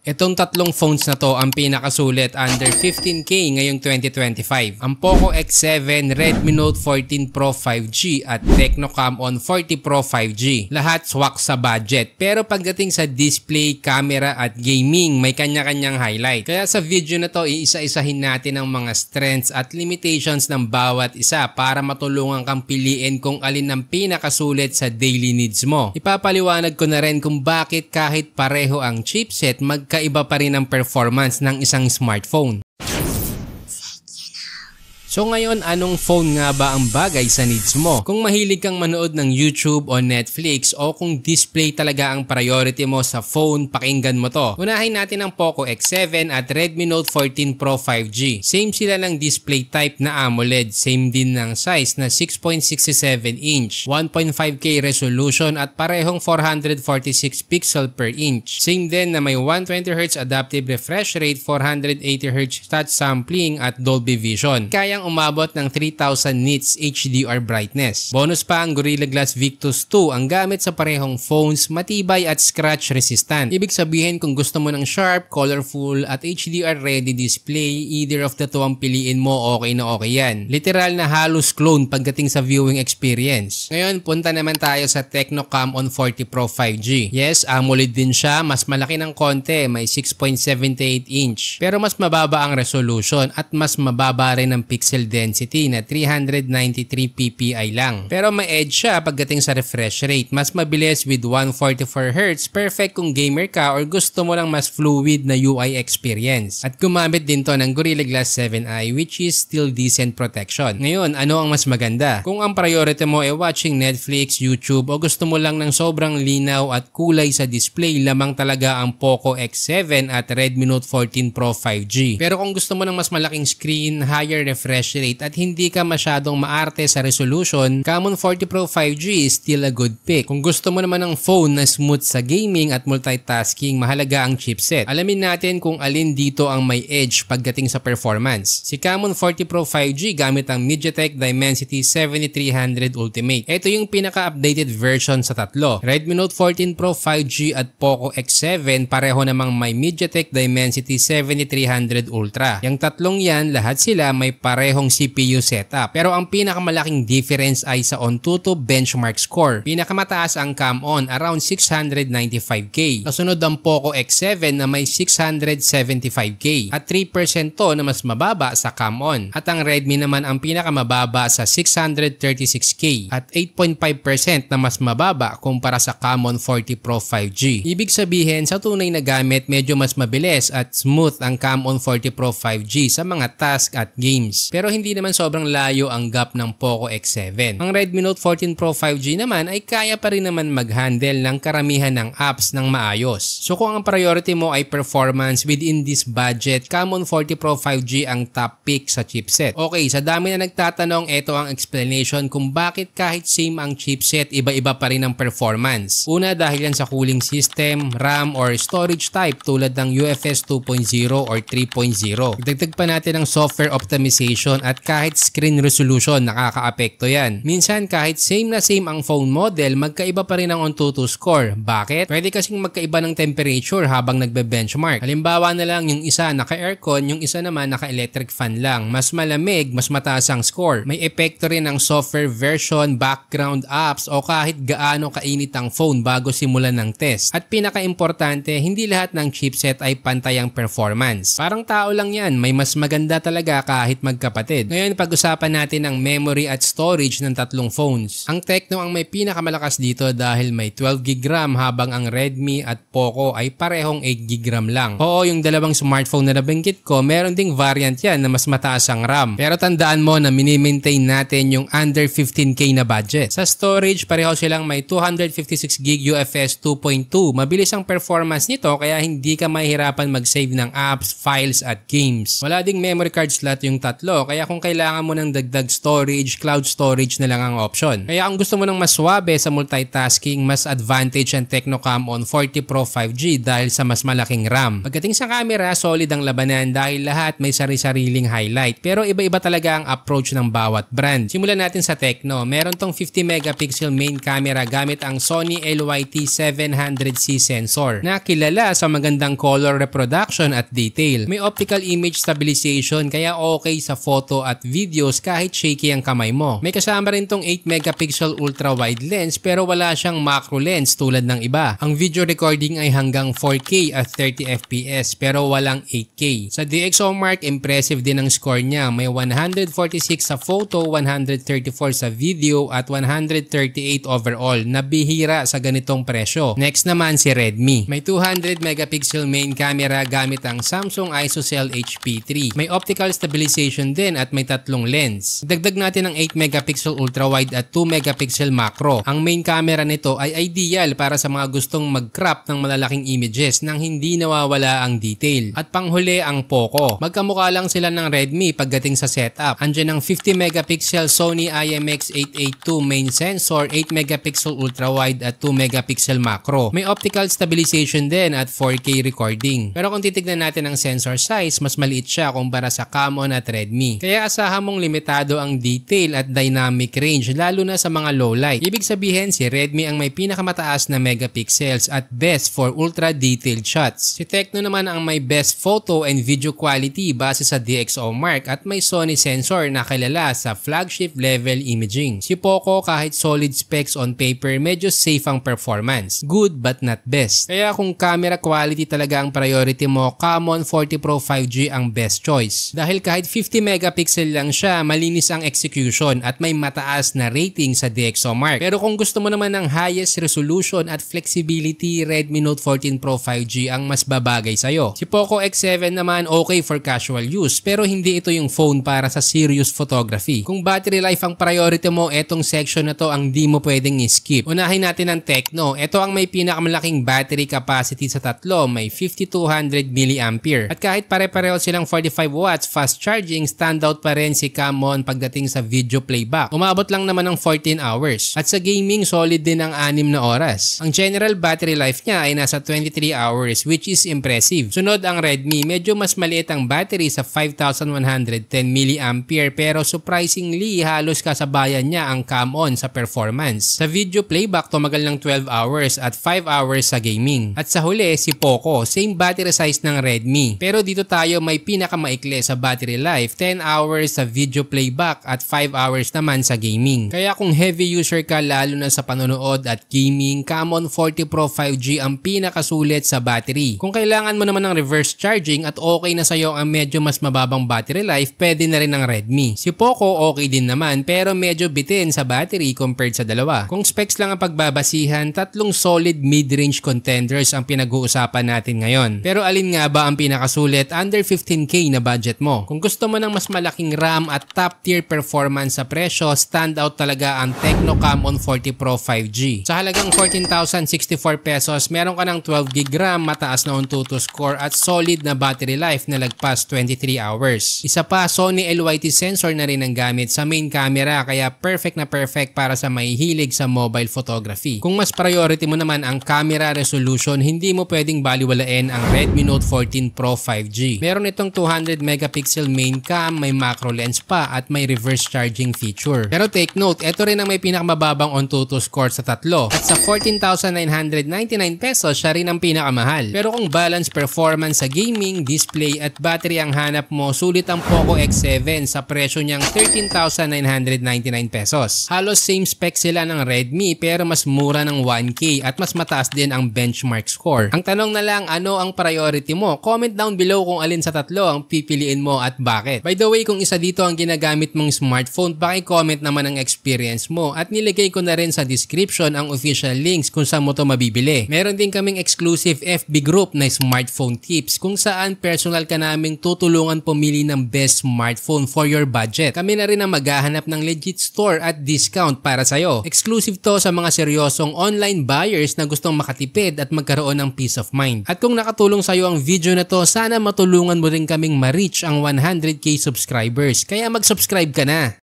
Itong tatlong phones na to ang pinakasulit under 15K ngayong 2025. Ang Poco X7, Redmi Note 14 Pro 5G at Tecno Camon 40 Pro 5G. Lahat swak sa budget. Pero pagdating sa display, camera at gaming, may kanya-kanyang highlight. Kaya sa video na to, iisa-isahin natin ang mga strengths at limitations ng bawat isa para matulungan kang piliin kung alin ang pinakasulit sa daily needs mo. Ipapaliwanag ko na rin kung bakit kahit pareho ang chipset, magkaiba pa rin ang performance ng isang smartphone. So ngayon, anong phone nga ba ang bagay sa needs mo? Kung mahilig kang manood ng YouTube o Netflix o kung display talaga ang priority mo sa phone, pakinggan mo to. Unahin natin ang Poco X7 at Redmi Note 14 Pro 5G. Same sila ng display type na AMOLED, same din ng size na 6.67 inch, 1.5K resolution at parehong 446 pixel per inch. Same din na may 120Hz adaptive refresh rate, 480Hz touch sampling at Dolby Vision. Kayang umabot ng 3000 nits HDR brightness. Bonus pa ang Gorilla Glass Victus 2 ang gamit sa parehong phones, matibay at scratch resistant. Ibig sabihin kung gusto mo ng sharp, colorful at HDR ready display, either of the two ang piliin mo, okay na okay yan. Literal na halos clone pagdating sa viewing experience. Ngayon, punta naman tayo sa Tecno Camon 40 Pro 5G. Yes, AMOLED din siya, mas malaki ng konti, may 6.78 inch. Pero mas mababa ang resolution at mas mababa rin ang pixel density na 393 ppi lang. Pero may edge siya pagdating sa refresh rate. Mas mabilis with 144Hz, perfect kung gamer ka or gusto mo lang mas fluid na UI experience. At gumamit din to ng Gorilla Glass 7i which is still decent protection. Ngayon, ano ang mas maganda? Kung ang priority mo ay watching Netflix, YouTube o gusto mo lang ng sobrang linaw at kulay sa display, lamang talaga ang Poco X7 at Redmi Note 14 Pro 5G. Pero kung gusto mo ng mas malaking screen, higher refresh rate at hindi ka masyadong maarte sa resolution, Camon 40 Pro 5G is still a good pick. Kung gusto mo naman ng phone na smooth sa gaming at multitasking, mahalaga ang chipset. Alamin natin kung alin dito ang may edge pagdating sa performance. Si Camon 40 Pro 5G gamit ang MediaTek Dimensity 7300 Ultimate. Ito yung pinaka-updated version sa tatlo. Redmi Note 14 Pro 5G at Poco X7 pareho namang may MediaTek Dimensity 7300 Ultra. Yung tatlong yan, lahat sila may parehong CPU setup. Pero ang pinakamalaking difference ay sa Antutu benchmark score. Pinakamataas ang Camon, around 695K. Kasunod ang Poco X7 na may 675K. At 3% to na mas mababa sa Camon. At ang Redmi naman ang pinakamababa sa 636K. At 8.5% na mas mababa kumpara sa Camon 40 Pro 5G. Ibig sabihin, sa tunay na gamit, medyo mas mabilis at smooth ang Camon 40 Pro 5G sa mga task at games. Pero hindi naman sobrang layo ang gap ng Poco X7. Ang Redmi Note 14 Pro 5G naman ay kaya pa rin naman mag-handle ng karamihan ng apps ng maayos. So kung ang priority mo ay performance within this budget, Camon 40 Pro 5G ang top pick sa chipset. Okay, sa dami na nagtatanong, ito ang explanation kung bakit kahit same ang chipset, iba-iba pa rin ang performance. Una, dahil yan sa cooling system, RAM or storage type tulad ng UFS 2.0 or 3.0. Dagdag pa natin ang software optimization at kahit screen resolution, nakakaapekto yan. Minsan kahit same na same ang phone model, magkaiba pa rin ang Antutu score. Bakit? Pwede kasing magkaiba ng temperature habang nagbe-benchmark. Halimbawa na lang yung isa naka-aircon, yung isa naman naka-electric fan lang. Mas malamig, mas mataas ang score. May epekto rin ang software version, background apps o kahit gaano kainit ang phone bago simulan ng test. At pinaka-importante, hindi lahat ng chipset ay pantay ang performance. Parang tao lang yan, may mas maganda talaga kahit magkapatid. Ngayon, pag-usapan natin ang memory at storage ng tatlong phones. Ang Tecno ang may pinakamalakas dito dahil may 12GB RAM habang ang Redmi at Poco ay parehong 8GB RAM lang. Oo, yung dalawang smartphone na nabanggit ko, meron ding variant yan na mas mataas ang RAM. Pero tandaan mo na mini-maintain natin yung under 15K na budget. Sa storage, pareho silang may 256GB UFS 2.2. Mabilis ang performance nito kaya hindi ka mahihirapan mag-save ng apps, files at games. Wala ding memory card slot yung tatlo kaya kung kailangan mo ng dagdag storage, cloud storage na lang ang option. Kaya kung gusto mo ng mas swabe sa multitasking, mas advantage ang Tecnocam On 40 Pro 5G dahil sa mas malaking RAM. Pagdating sa camera, solid ang labanan dahil lahat may sari-sariling highlight. Pero iba-iba talaga ang approach ng bawat brand. Simulan natin sa Tecno. Meron tong 50 megapixel main camera gamit ang Sony LYT700C sensor na kilala sa magandang color reproduction at detail. May optical image stabilization kaya okay sa photo at videos kahit shaky ang kamay mo. May kasama rin tong 8 megapixel ultra wide lens pero wala siyang macro lens tulad ng iba. Ang video recording ay hanggang 4K at 30 FPS pero walang 8K. Sa DxOMark, impressive din ang score niya. May 146 sa photo, 134 sa video at 138 overall na bihira sa ganitong presyo. Next naman si Redmi. May 200 megapixel main camera gamit ang Samsung ISOCELL HP3. May optical stabilization din at may tatlong lens. Dagdag natin ang 8 megapixel ultra wide at 2 megapixel macro. Ang main camera nito ay ideal para sa mga gustong mag-crop ng malalaking images nang hindi nawawala ang detail. At panghuli ang Poco. Magkamukha lang sila ng Redmi pagdating sa setup. Andiyan ang 50 megapixel Sony IMX882 main sensor, 8 megapixel ultra wide at 2 megapixel macro. May optical stabilization din at 4K recording. Pero kung titignan natin ang sensor size, mas maliit siya kumpara sa Camon at Redmi. Kaya asahan mong limitado ang detail at dynamic range lalo na sa mga low light. Ibig sabihin si Redmi ang may pinakamataas na megapixels at best for ultra detailed shots. Si Tecno naman ang may best photo and video quality base sa DxOMark at may Sony sensor na kilala sa flagship level imaging. Si Poco kahit solid specs on paper medyo safe ang performance. Good but not best. Kaya kung camera quality talaga ang priority mo, Camon 40 Pro 5G ang best choice. Dahil kahit 50 megapixel lang siya, malinis ang execution at may mataas na rating sa DxOMark. Pero kung gusto mo naman ng highest resolution at flexibility, Redmi Note 14 Pro 5G ang mas babagay sa'yo. Si Poco X7 naman okay for casual use pero hindi ito yung phone para sa serious photography. Kung battery life ang priority mo, etong section na to ang di mo pwedeng skip. Unahin natin ang Tecno. Ito ang may pinakamalaking battery capacity sa tatlo, may 5200 mAh. At kahit pare-pareho silang 45 watts fast charging, standout pa rin si Camon pagdating sa video playback. Umabot lang naman ng 14 hours. At sa gaming, solid din ang 6 na oras. Ang general battery life niya ay nasa 23 hours which is impressive. Sunod ang Redmi, medyo mas maliit ang battery sa 5110 mAh pero surprisingly halos kasabayan niya ang Camon sa performance. Sa video playback, tumagal ng 12 hours at 5 hours sa gaming. At sa huli, si Poco, same battery size ng Redmi. Pero dito tayo may pinakamaikli sa battery life, 10 hours sa video playback at 5 hours naman sa gaming. Kaya kung heavy user ka lalo na sa panonood at gaming, Camon 40 Pro 5G ang pinakasulit sa battery. Kung kailangan mo naman ng reverse charging at okay na sa'yo ang medyo mas mababang battery life, pwede na rin ng Redmi. Si Poco okay din naman pero medyo bitin sa battery compared sa dalawa. Kung specs lang ang pagbabasihan, tatlong solid mid-range contenders ang pinag-uusapan natin ngayon. Pero alin nga ba ang pinakasulit under 15K na budget mo? Kung gusto mo ng mas malaking RAM at top tier performance sa presyo, standout talaga ang Tecnocam On 40 Pro 5G. Sa halagang 14,064 pesos, meron ka ng 12GB RAM, mataas na Antutu score at solid na battery life na lagpas 23 hours. Isa pa, Sony LYT sensor na rin ang gamit sa main camera kaya perfect na perfect para sa mahihilig sa mobile photography. Kung mas priority mo naman ang camera resolution, hindi mo pwedeng baliwalain ang Redmi Note 14 Pro 5G. Meron itong 200 megapixel main cam, may macro lens pa at may reverse charging feature. Pero take note, ito rin ang may pinakamababang Antutu score sa tatlo. At sa 14,999 pesos, siya rin ang pinakamahal. Pero kung balance performance sa gaming, display at battery ang hanap mo, sulit ang Poco X7 sa presyo niyang 13,999 pesos. Halos same spec sila ng Redmi pero mas mura ng 1K at mas mataas din ang benchmark score. Ang tanong na lang, ano ang priority mo? Comment down below kung alin sa tatlo ang pipiliin mo at bakit. By the way, kung isa dito ang ginagamit mong smartphone, paki-comment naman ang experience mo at nilagay ko na rin sa description ang official links kung saan mo to mabibili. Meron din kaming exclusive FB group na smartphone tips kung saan personal ka naming tutulungan pumili ng best smartphone for your budget. Kami na rin ang maghahanap ng legit store at discount para sa'yo. Exclusive to sa mga seryosong online buyers na gustong makatipid at magkaroon ng peace of mind. At kung nakatulong sa'yo ang video na to, sana matulungan mo rin kaming ma-reach ang 100K subscribers subscribers. Kaya mag-subscribe ka na.